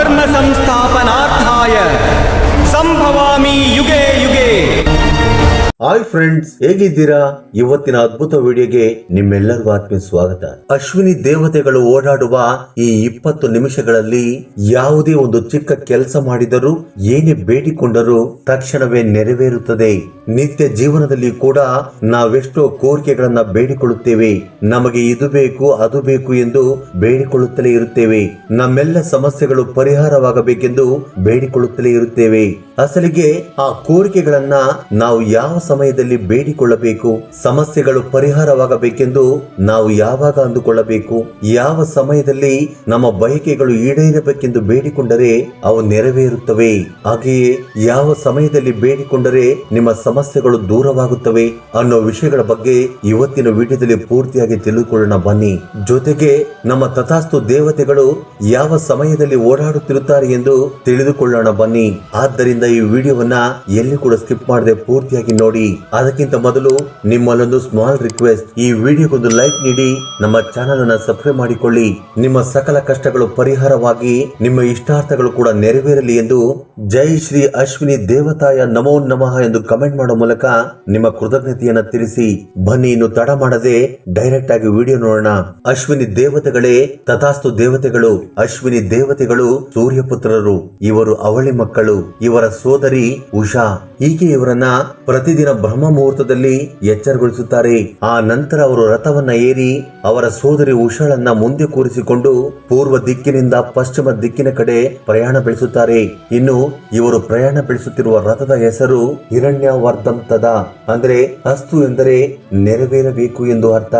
ಧರ್ಮ ಸಂಸ್ಥಾಪನಾರ್ಥಾಯ ಸಂಭವಾಮಿ ಯುಗೆ ಯುಗೆ. ಹಾಯ್ ಫ್ರೆಂಡ್ಸ್, ಹೇಗಿದ್ದೀರಾ? ಇವತ್ತಿನ ಅದ್ಭುತ ವಿಡಿಯೋಗೆ ನಿಮ್ಮೆಲ್ಲರಿಗೂ ಆತ್ಮೀಯ ಸ್ವಾಗತ. ಅಶ್ವಿನಿ ದೇವತೆಗಳು ಓಡಾಡುವ ಈ 20 ನಿಮಿಷಗಳಲ್ಲಿ ಯಾವುದೇ ಒಂದು ಚಿಕ್ಕ ಕೆಲಸ ಮಾಡಿದರೂ, ಏನೇ ಬೇಡಿಕೊಂಡರೂ ತಕ್ಷಣವೇ ನೆರವೇರುತ್ತದೆ. ನಿತ್ಯ ಜೀವನದಲ್ಲಿ ಕೂಡ ನಾವೆಷ್ಟೋ ಕೋರಿಕೆಗಳನ್ನ ಬೇಡಿಕೊಳ್ಳುತ್ತೇವೆ. ನಮಗೆ ಇದು ಬೇಕು ಅದು ಬೇಕು ಎಂದು ಬೇಡಿಕೊಳ್ಳುತ್ತಲೇ ಇರುತ್ತೇವೆ. ನಮ್ಮೆಲ್ಲ ಸಮಸ್ಯೆಗಳು ಪರಿಹಾರವಾಗಬೇಕೆಂದು ಬೇಡಿಕೊಳ್ಳುತ್ತಲೇ ಇರುತ್ತೇವೆ. ಅಸಲಿಗೆ ಆ ಕೋರಿಕೆಗಳನ್ನ ನಾವು ಯಾವ ಸಮಯದಲ್ಲಿ ಬೇಡಿಕೊಳ್ಳಬೇಕು? ಸಮಸ್ಯೆಗಳು ಪರಿಹಾರವಾಗಬೇಕೆಂದು ನಾವು ಯಾವಾಗ ಅಂದುಕೊಳ್ಳಬೇಕು? ಯಾವ ಸಮಯದಲ್ಲಿ ನಮ್ಮ ಬಯಕೆಗಳು ಈಡೇರಬೇಕೆಂದು ಬೇಡಿಕೊಂಡರೆ ಅವು ನೆರವೇರುತ್ತವೆ? ಹಾಗೆಯೇ ಯಾವ ಸಮಯದಲ್ಲಿ ಬೇಡಿಕೊಂಡರೆ ನಿಮ್ಮ ಸಮಸ್ಯೆಗಳು ದೂರವಾಗುತ್ತವೆ ಅನ್ನೋ ವಿಷಯಗಳ ಬಗ್ಗೆ ಇವತ್ತಿನ ವಿಡಿಯೋದಲ್ಲಿ ಪೂರ್ತಿಯಾಗಿ ತಿಳಿದುಕೊಳ್ಳೋಣ ಬನ್ನಿ. ಜೊತೆಗೆ ನಮ್ಮ ತಥಾಸ್ತು ದೇವತೆಗಳು ಯಾವ ಸಮಯದಲ್ಲಿ ಓಡಾಡುತ್ತಿರುತ್ತಾರೆ ಎಂದು ತಿಳಿದುಕೊಳ್ಳೋಣ ಬನ್ನಿ. ಆದ್ದರಿಂದ ಈ ವಿಡಿಯೋವನ್ನ ಎಲ್ಲಿ ಕೂಡ ಸ್ಕಿಪ್ ಮಾಡದೆ ಪೂರ್ತಿಯಾಗಿ ನೋಡಿ. ಅದಕ್ಕಿಂತ ಮೊದಲು ನಿಮ್ಮಲ್ಲೊಂದು ಸ್ಮಾಲ್ ರಿಕ್ವೆಸ್ಟ್, ಈ ವಿಡಿಯೋಗೊಂದು ಲೈಕ್ ನೀಡಿ ನಮ್ಮ ಚಾನೆಲ್ ಅನ್ನ ಸಬ್ಸ್ಕ್ರೈಬ್ ಮಾಡಿಕೊಳ್ಳಿ. ನಿಮ್ಮ ಸಕಲ ಕಷ್ಟಗಳು ಪರಿಹಾರವಾಗಿ ನಿಮ್ಮ ಇಷ್ಟಾರ್ಥಗಳು ಕೂಡ ನೆರವೇರಲಿ ಎಂದು ಜೈ ಶ್ರೀ ಅಶ್ವಿನಿ ದೇವತಾಯ ನಮೋ ನಮಃ ಎಂದು ಕಮೆಂಟ್ ಮಾಡೋ ಮೂಲಕ ನಿಮ್ಮ ಕೃತಜ್ಞತೆಯನ್ನ ತಿಳಿಸಿ. ಬನ್ನಿ, ಇನ್ನು ತಡ ಮಾಡದೆ ಡೈರೆಕ್ಟ್ ಆಗಿ ವಿಡಿಯೋ ನೋಡೋಣ. ಅಶ್ವಿನಿ ದೇವತೆಗಳೇ ತಥಾಸ್ತು ದೇವತೆಗಳು. ಅಶ್ವಿನಿ ದೇವತೆಗಳು ಸೂರ್ಯಪುತ್ರರು. ಇವರು ಅವಳಿ ಮಕ್ಕಳು. ಇವರ ಸೋದರಿ ಉಷಾ. ಹೀಗೆ ಇವರನ್ನ ಪ್ರತಿದಿನ ಬ್ರಹ್ಮ ಮುಹೂರ್ತದಲ್ಲಿ ಎಚ್ಚರಗೊಳಿಸುತ್ತಾರೆ. ಆ ನಂತರ ಅವರು ರಥವನ್ನ ಏರಿ ಅವರ ಸೋದರಿ ಉಷಾಳನ್ನ ಮುಂದೆ ಕೂರಿಸಿಕೊಂಡು ಪೂರ್ವ ದಿಕ್ಕಿನಿಂದ ಪಶ್ಚಿಮ ದಿಕ್ಕಿನ ಕಡೆ ಪ್ರಯಾಣ ಬೆಳೆಸುತ್ತಾರೆ. ಇನ್ನು ಇವರು ಪ್ರಯಾಣ ಬೆಳೆಸುತ್ತಿರುವ ರಥದ ಹೆಸರು ಹಿರಣ್ಯವರ್ಧಂ ತದ, ಅಂದ್ರೆ ಅಸ್ತು ಎಂದರೆ ನೆರವೇರಬೇಕು ಎಂದು ಅರ್ಥ.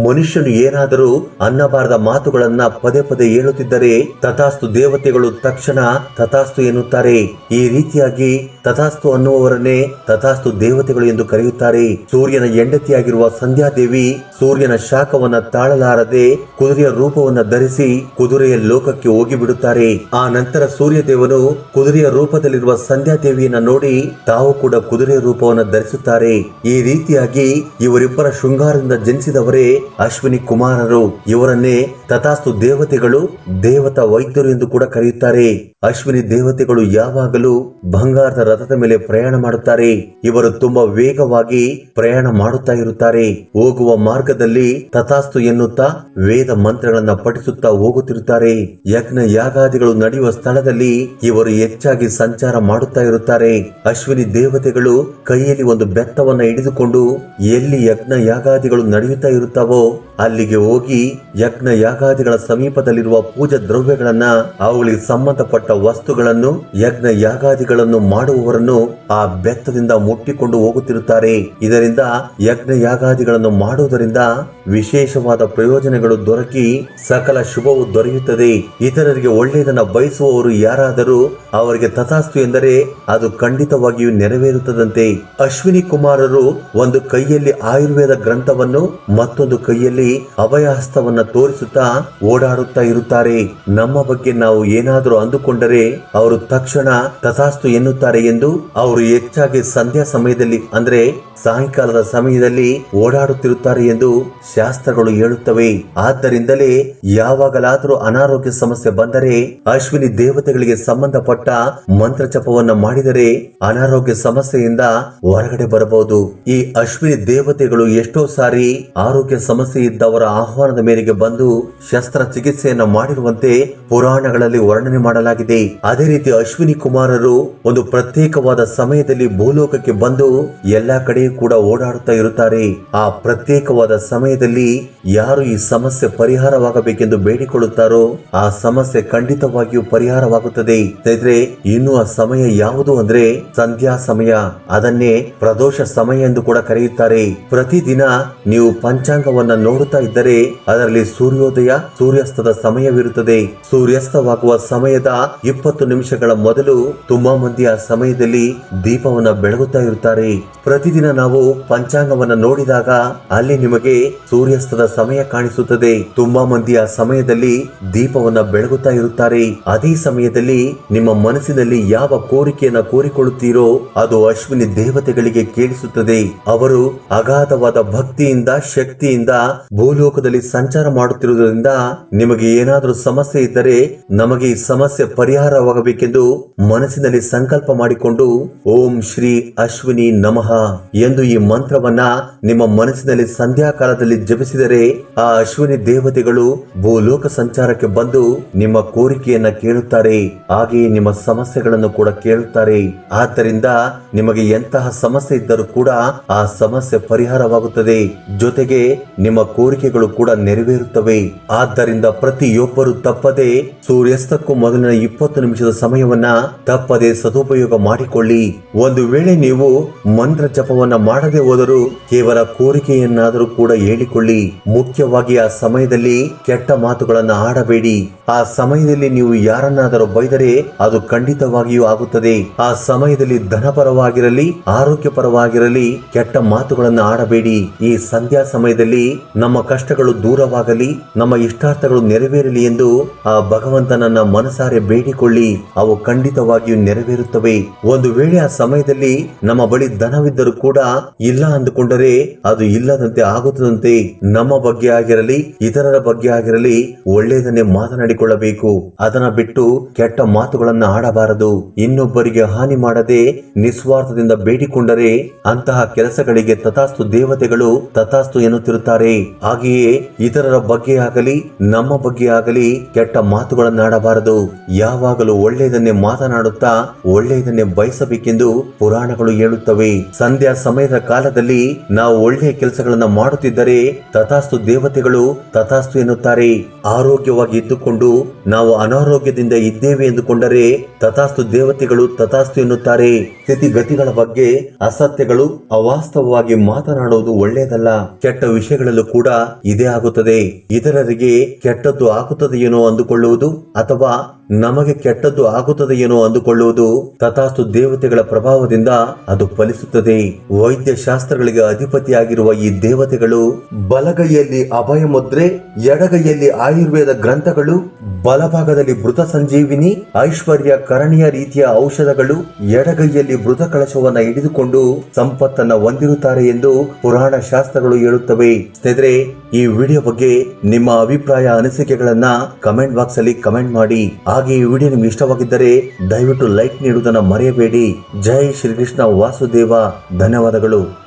ಮನುಷ್ಯನು ಏನಾದರೂ ಅನ್ನಬಾರದ ಮಾತುಗಳನ್ನ ಪದೇ ಪದೇ ಹೇಳುತ್ತಿದ್ದರೆ ತಥಾಸ್ತು ದೇವತೆಗಳು ತಕ್ಷಣ ತಥಾಸ್ತು ಎನ್ನುತ್ತಾರೆ. ಈ ರೀತಿಯಾಗಿ ತಥಾಸ್ತು ಅನ್ನುವವರನ್ನೇ ತಥಾಸ್ತು ದೇವತೆಗಳು ಎಂದು ಕರೆಯುತ್ತಾರೆ. ಸೂರ್ಯನ ಹೆಂಡತಿಯಾಗಿರುವ ಸಂಧ್ಯಾದೇವಿ ಸೂರ್ಯನ ಶಾಖವನ್ನ ತಾಳಲಾರದೆ ಕುದುರೆಯ ರೂಪವನ್ನ ಧರಿಸಿ ಕುದುರೆಯ ಲೋಕಕ್ಕೆ ಹೋಗಿ ಬಿಡುತ್ತಾರೆ. ಆ ನಂತರ ಸೂರ್ಯದೇವನು ಕುದುರೆಯ ರೂಪದಲ್ಲಿರುವ ಸಂಧ್ಯಾದೇವಿಯನ್ನ ನೋಡಿ ತಾವು ಕೂಡ ಕುದುರೆಯ ರೂಪವನ್ನ ಧರಿಸುತ್ತಾರೆ. ಈ ರೀತಿಯಾಗಿ ಇವರಿಬ್ಬರ ಶೃಂಗಾರದಿಂದ ಜನಿಸಿದವರೇ ಅಶ್ವಿನಿ ಕುಮಾರರು. ಇವರನ್ನೇ ತಥಾಸ್ತು ದೇವತೆಗಳು ದೇವತಾ ವೈದ್ಯರು ಎಂದು ಕೂಡ ಕರೆಯುತ್ತಾರೆ. ಅಶ್ವಿನಿ ದೇವತೆಗಳು ಯಾವಾಗಲೂ ಬಂಗಾರದ ರಥದ ಮೇಲೆ ಪ್ರಯಾಣ ಮಾಡುತ್ತಾರೆ. ಇವರು ತುಂಬಾ ವೇಗವಾಗಿ ಪ್ರಯಾಣ ಮಾಡುತ್ತಾ ಇರುತ್ತಾರೆ. ಹೋಗುವ ಮಾರ್ಗದಲ್ಲಿ ತಥಾಸ್ತು ಎನ್ನುತ್ತಾ ವೇದ ಮಂತ್ರಗಳನ್ನ ಪಠಿಸುತ್ತಾ ಹೋಗುತ್ತಿರುತ್ತಾರೆ. ಯಜ್ಞ ಯಾಗಾದಿಗಳು ನಡೆಯುವ ಸ್ಥಳದಲ್ಲಿ ಇವರು ಹೆಚ್ಚಾಗಿ ಸಂಚಾರ ಮಾಡುತ್ತಾ ಇರುತ್ತಾರೆ. ಅಶ್ವಿನಿ ದೇವತೆಗಳು ಕೈಯಲ್ಲಿ ಒಂದು ಬೆತ್ತವನ್ನ ಹಿಡಿದುಕೊಂಡು ಎಲ್ಲಿ ಯಜ್ಞ ಯಾಗಾದಿಗಳು ನಡೆಯುತ್ತಾ ಇರುತ್ತಾವೋ ಅಲ್ಲಿಗೆ ಹೋಗಿ ಯಜ್ಞ ಯಾಗಾದಿಗಳ ಸಮೀಪದಲ್ಲಿರುವ ಪೂಜಾ ದ್ರವ್ಯಗಳನ್ನ, ಅವುಗಳಿಗೆ ಸಂಬಂಧಪಟ್ಟ ವಸ್ತುಗಳನ್ನು, ಯಜ್ಞ ಯಾಗಾದಿಗಳನ್ನು ಮಾಡುವವರನ್ನು ಆ ಬೆತ್ತದಿಂದ ಮುಟ್ಟಿಕೊಂಡು ಹೋಗುತ್ತಿರುತ್ತಾರೆ. ಇದರಿಂದ ಯಜ್ಞ ಯಾಗಾದಿಗಳನ್ನು ಮಾಡುವುದರಿಂದ ವಿಶೇಷವಾದ ಪ್ರಯೋಜನಗಳು ದೊರಕಿ ಸಕಲ ಶುಭವು ದೊರೆಯುತ್ತದೆ. ಇತರರಿಗೆ ಒಳ್ಳೆಯದನ್ನ ಬಯಸುವವರು ಯಾರಾದರೂ ಅವರಿಗೆ ತಥಾಸ್ತು ಎಂದರೆ ಅದು ಖಂಡಿತವಾಗಿಯೂ ನೆರವೇರುತ್ತದಂತೆ. ಅಶ್ವಿನಿ ಕುಮಾರರು ಒಂದು ಕೈಯಲ್ಲಿ ಆಯುರ್ವೇದ ಗ್ರಂಥವನ್ನು ಮತ್ತೊಂದು ಕೈಯಲ್ಲಿ ಅಭಯಹಸ್ತವನ್ನ ತೋರಿಸುತ್ತಾ ಓಡಾಡುತ್ತಾ ಇರುತ್ತಾರೆ. ನಮ್ಮ ಬಗ್ಗೆ ನಾವು ಏನಾದರೂ ಅಂದುಕೊಂಡರೆ ಅವರು ತಕ್ಷಣ ತಥಾಸ್ತು ಎನ್ನುತ್ತಾರೆ ಎಂದು ಅವರು ಹೆಚ್ಚಾಗಿ ಸಂಧ್ಯಾ ಸಮಯದಲ್ಲಿ ಅಂದ್ರೆ ಸಾಯಂಕಾಲದ ಸಮಯದಲ್ಲಿ ಓಡಾಡುತ್ತಿರುತ್ತಾರೆ ಎಂದು ಶಾಸ್ತ್ರಗಳು ಹೇಳುತ್ತವೆ. ಆದ್ದರಿಂದಲೇ ಯಾವಾಗಲಾದರೂ ಅನಾರೋಗ್ಯ ಸಮಸ್ಯೆ ಬಂದರೆ ಅಶ್ವಿನಿ ದೇವತೆಗಳಿಗೆ ಸಂಬಂಧಪಟ್ಟ ಮಂತ್ರ ಜಪವನ್ನ ಮಾಡಿದರೆ ಅನಾರೋಗ್ಯ ಸಮಸ್ಯೆಯಿಂದ ಹೊರಗಡೆ ಬರಬಹುದು. ಈ ಅಶ್ವಿನಿ ದೇವತೆಗಳು ಎಷ್ಟೋ ಸಾರಿ ಆರೋಗ್ಯ ಸಮಸ್ಯೆ ಇದ್ದವರ ಆಹ್ವಾನದ ಮೇರೆಗೆ ಬಂದು ಶಸ್ತ್ರ ಚಿಕಿತ್ಸೆಯನ್ನ ಮಾಡಿರುವಂತೆ ಪುರಾಣಗಳಲ್ಲಿ ವರ್ಣನೆ ಮಾಡಲಾಗಿದೆ. ಅದೇ ರೀತಿ ಅಶ್ವಿನಿ ಕುಮಾರರು ಒಂದು ಪ್ರತ್ಯೇಕವಾದ ಸಮಯದಲ್ಲಿ ಭೂಲೋಕಕ್ಕೆ ಬಂದು ಎಲ್ಲಾ ಕಡೆ ಕೂಡ ಓಡಾಡುತ್ತಾ ಇರುತ್ತಾರೆ. ಆ ಪ್ರತ್ಯೇಕವಾದ ಸಮಯದಲ್ಲಿ ಯಾರು ಈ ಸಮಸ್ಯೆ ಪರಿಹಾರವಾಗಬೇಕೆಂದು ಬೇಡಿಕೊಳ್ಳುತ್ತಾರೋ ಆ ಸಮಸ್ಯೆ ಖಂಡಿತವಾಗಿಯೂ ಪರಿಹಾರವಾಗುತ್ತದೆ. ಸ್ನೇಹಿತರೆ, ಇನ್ನು ಆ ಸಮಯ ಯಾವುದು ಅಂದ್ರೆ ಸಂಧ್ಯಾ ಸಮಯ. ಅದನ್ನೇ ಪ್ರದೋಷ ಸಮಯ ಎಂದು ಕೂಡ ಕರೆಯುತ್ತಾರೆ. ಪ್ರತಿದಿನ ನೀವು ಪಂಚಾಂಗವನ್ನ ನೋಡುತ್ತಾ ಇದ್ದರೆ ಅದರಲ್ಲಿ ಸೂರ್ಯೋದಯ ಸೂರ್ಯಾಸ್ತದ ಸಮಯವಿರುತ್ತದೆ. ಸೂರ್ಯಾಸ್ತವಾಗುವ ಸಮಯದ 20 ನಿಮಿಷಗಳ ಮೊದಲು ತುಂಬಾ ಮಂದಿ ಆ ಸಮಯದಲ್ಲಿ ದೀಪವನ್ನ ಬೆಳಗುತ್ತಾ ಇರುತ್ತಾರೆ. ಪ್ರತಿದಿನ ನಾವು ಪಂಚಾಂಗವನ್ನ ನೋಡಿದಾಗ ಅಲ್ಲಿ ನಿಮಗೆ ಸೂರ್ಯಾಸ್ತದ ಸಮಯ ಕಾಣಿಸುತ್ತದೆ. ತುಂಬಾ ಮಂದಿ ಆ ಸಮಯದಲ್ಲಿ ದೀಪವನ್ನ ಬೆಳಗುತ್ತಾ ಇರುತ್ತಾರೆ. ಅದೇ ಸಮಯದಲ್ಲಿ ನಿಮ್ಮ ಮನಸ್ಸಿನಲ್ಲಿ ಯಾವ ಕೋರಿಕೆಯನ್ನ ಕೋರಿಕೊಳ್ಳುತ್ತೀರೋ ಅದು ಅಶ್ವಿನಿ ದೇವತೆಗಳಿಗೆ ಕೇಳಿಸುತ್ತದೆ. ಅವರು ಅಗಾಧವಾದ ಭಕ್ತಿಯಿಂದ ಶಕ್ತಿಯಿಂದ ಭೂಲೋಕದಲ್ಲಿ ಸಂಚಾರ ಮಾಡುತ್ತಿರುವುದರಿಂದ ನಿಮಗೆ ಏನಾದರೂ ಸಮಸ್ಯೆ ಇದ್ದರೆ ನಮಗೆ ಈ ಸಮಸ್ಯೆ ಪರಿಹಾರವಾಗಬೇಕೆಂದು ಮನಸ್ಸಿನಲ್ಲಿ ಸಂಕಲ್ಪ ಮಾಡಿಕೊಂಡು ಓಂ ಶ್ರೀ ಅಶ್ವಿನಿ ನಮಃ ಎಂದು ಈ ಮಂತ್ರವನ್ನ ನಿಮ್ಮ ಮನಸ್ಸಿನಲ್ಲಿ ಸಂಧ್ಯಾ ಕಾಲದಲ್ಲಿ ಜಪಿಸಿದರೆ ಆ ಅಶ್ವಿನಿ ದೇವತೆಗಳು ಭೂಲೋಕ ಸಂಚಾರಕ್ಕೆ ಬಂದು ನಿಮ್ಮ ಕೋರಿಕೆಯನ್ನ ಕೇಳುತ್ತಾರೆ. ಹಾಗೆಯೇ ನಿಮ್ಮ ಸಮಸ್ಯೆಗಳನ್ನು ಕೂಡ ಕೇಳುತ್ತಾರೆ. ಆದ್ದರಿಂದ ನಿಮಗೆ ಎಂತಹ ಸಮಸ್ಯೆ ಇದ್ದರೂ ಕೂಡ ಆ ಸಮಸ್ಯೆ ಪರಿಹಾರವಾಗುತ್ತದೆ. ಜೊತೆಗೆ ನಿಮ್ಮ ಕೋರಿಕೆಗಳು ಕೂಡ ನೆರವೇರುತ್ತವೆ. ಆದ್ದರಿಂದ ಪ್ರತಿಯೊಬ್ಬರು ತಪ್ಪದೆ ಸೂರ್ಯಾಸ್ತಕ್ಕೂ ಮೊದಲಿನ 20 ನಿಮಿಷದ ಸಮಯವನ್ನ ತಪ್ಪದೆ ಸದುಪಯೋಗ ಮಾಡಿಕೊಳ್ಳಿ. ಒಂದು ವೇಳೆ ನೀವು ಮಂತ್ರ ಜಪವನ್ನ ಮಾಡದೆ ಹೋದರೂ ಕೇವಲ ಕೋರಿಕೆಯನ್ನಾದರೂ ಕೂಡ ಹೇಳಿಕೊಳ್ಳಿ. ಮುಖ್ಯವಾಗಿ ಆ ಸಮಯದಲ್ಲಿ ಕೆಟ್ಟ ಮಾತುಗಳನ್ನ ಆಡಬೇಡಿ. ಆ ಸಮಯದಲ್ಲಿ ನೀವು ಯಾರನ್ನಾದರೂ ಬೈದರೆ ಅದು ಖಂಡಿತವಾಗಿಯೂ ಆಗುತ್ತದೆ. ಆ ಸಮಯದಲ್ಲಿ ಧನಪರವಾಗಿರಲಿ ಆರೋಗ್ಯಪರವಾಗಿರಲಿ ಕೆಟ್ಟ ಮಾತುಗಳನ್ನ ಆಡಬೇಡಿ. ಈ ಸಂಧ್ಯಾ ಸಮಯದಲ್ಲಿ ನಮ್ಮ ಕಷ್ಟಗಳು ದೂರವಾಗಲಿ, ನಮ್ಮ ಇಷ್ಟಾರ್ಥಗಳು ನೆರವೇರಲಿ ಎಂದು ಆ ಭಗವಂತನನ್ನ ಮನಸಾರೆ ಬೇಡಿಕೊಳ್ಳಿ. ಅವು ಖಂಡಿತವಾಗಿಯೂ ನೆರವೇರುತ್ತವೆ. ಒಂದು ವೇಳೆ ಆ ಸಮಯದಲ್ಲಿ ನಮ್ಮ ಬಳಿ ಧನವಿದ್ದರೂ ಕೂಡ ಇಲ್ಲ ಅಂದುಕೊಂಡರೆ ಅದು ಇಲ್ಲದಂತೆ ಆಗುತ್ತದಂತೆ. ನಮ್ಮ ಬಗ್ಗೆ ಆಗಿರಲಿ ಇತರರ ಬಗ್ಗೆ ಆಗಿರಲಿ ಒಳ್ಳೆಯದನ್ನೇ ಮಾತನಾಡಿಕೊಳ್ಳಬೇಕು. ಅದನ್ನ ಬಿಟ್ಟು ಕೆಟ್ಟ ಮಾತುಗಳನ್ನ ಆಡಬಾರದು. ಇನ್ನೊಬ್ಬರಿಗೆ ಹಾನಿ ಮಾಡದೆ ನಿಸ್ವಾರ್ಥದಿಂದ ಬೇಡಿಕೊಂಡರೆ ಅಂತಹ ಕೆಲಸಗಳಿಗೆ ತಥಾಸ್ತು ದೇವತೆಗಳು ತಥಾಸ್ತು ಎನ್ನುತ್ತಿರುತ್ತಾರೆ. ಹಾಗೆಯೇ ಇತರರ ಬಗ್ಗೆ ಆಗಲಿ ನಮ್ಮ ಬಗ್ಗೆ ಆಗಲಿ ಕೆಟ್ಟ ಮಾತುಗಳನ್ನಾಡಬಾರದು. ಯಾವಾಗಲೂ ಒಳ್ಳೆಯದನ್ನೇ ಮಾತನಾಡುತ್ತಾ ಒಳ್ಳೆಯದನ್ನೇ ಬಯಸಬೇಕೆಂದು ಪುರಾಣಗಳು ಹೇಳುತ್ತವೆ. ಸಂಧ್ಯಾ ಸಮಯದ ಕಾಲದಲ್ಲಿ ನಾವು ಒಳ್ಳೆಯ ಕೆಲಸಗಳನ್ನ ಮಾಡುತ್ತಿದ್ದರೆ ತಥಾಸ್ತು ದೇವತೆಗಳು ತಥಾಸ್ತು ಎನ್ನುತ್ತಾರೆ. ಆರೋಗ್ಯವಾಗಿ ಇದ್ದುಕೊಂಡು ನಾವು ಅನಾರೋಗ್ಯದಿಂದ ಇದ್ದೇವೆ ಎಂದುಕೊಂಡರೆ ತಥಾಸ್ತು ದೇವತೆಗಳು ತಥಾಸ್ತು ಎನ್ನುತ್ತಾರೆ. ಸ್ಥಿತಿಗತಿಗಳ ಬಗ್ಗೆ ಅಸತ್ಯಗಳು ಅವಾಸ್ತವವಾಗಿ ಮಾತನಾಡುವುದು ಒಳ್ಳೆಯದಲ್ಲ. ಕೆಟ್ಟ ವಿಷಯಗಳಲ್ಲೂ ಕೂಡ ಇದೇ ಆಗುತ್ತದೆ. ಇತರರಿಗೆ ಕೆಟ್ಟದ್ದು ಆಗುತ್ತದೆಯೇನೋ ಅಂದುಕೊಳ್ಳುವುದು ಅಥವಾ ನಮಗೆ ಕೆಟ್ಟದ್ದು ಆಗುತ್ತದೆಯೇನೋ ಅಂದುಕೊಳ್ಳುವುದು ತಥಾಸ್ತು ದೇವತೆಗಳ ಪ್ರಭಾವದಿಂದ ಅದು ಫಲಿಸುತ್ತದೆ. ವೈದ್ಯ ಶಾಸ್ತ್ರಗಳಿಗೆ ಅಧಿಪತಿಯಾಗಿರುವ ಈ ದೇವತೆಗಳು ಬಲಗೈಯಲ್ಲಿ ಅಭಯ ಮುದ್ರೆ, ಎಡಗೈಯಲ್ಲಿ ಆಯುರ್ವೇದ ಗ್ರಂಥಗಳು, ಬಲಭಾಗದಲ್ಲಿ ಮೃತ ಸಂಜೀವಿನಿ ಐಶ್ವರ್ಯ ಕರಣೀಯ ರೀತಿಯ ಔಷಧಗಳು, ಎಡಗೈಯಲ್ಲಿ ಮೃತ ಕಳಶವನ್ನ ಹಿಡಿದುಕೊಂಡು ಸಂಪತ್ತನ್ನ ಹೊಂದಿರುತ್ತಾರೆ ಎಂದು ಪುರಾಣ ಶಾಸ್ತ್ರಗಳು ಹೇಳುತ್ತವೆ. ಸ್ನೇಹಿತರೆ, ಈ ವಿಡಿಯೋ ಬಗ್ಗೆ ನಿಮ್ಮ ಅಭಿಪ್ರಾಯ ಅನಿಸಿಕೆಗಳನ್ನ ಕಮೆಂಟ್ ಬಾಕ್ಸ್ ಅಲ್ಲಿ ಕಮೆಂಟ್ ಮಾಡಿ. ಹಾಗೆ ಈ ವಿಡಿಯೋ ನಿಮ್ಗೆ ಇಷ್ಟವಾಗಿದ್ದರೆ ದಯವಿಟ್ಟು ಲೈಕ್ ನೀಡುವುದನ್ನು ಮರೆಯಬೇಡಿ. ಜೈ ಶ್ರೀಕೃಷ್ಣ ವಾಸುದೇವ. ಧನ್ಯವಾದಗಳು.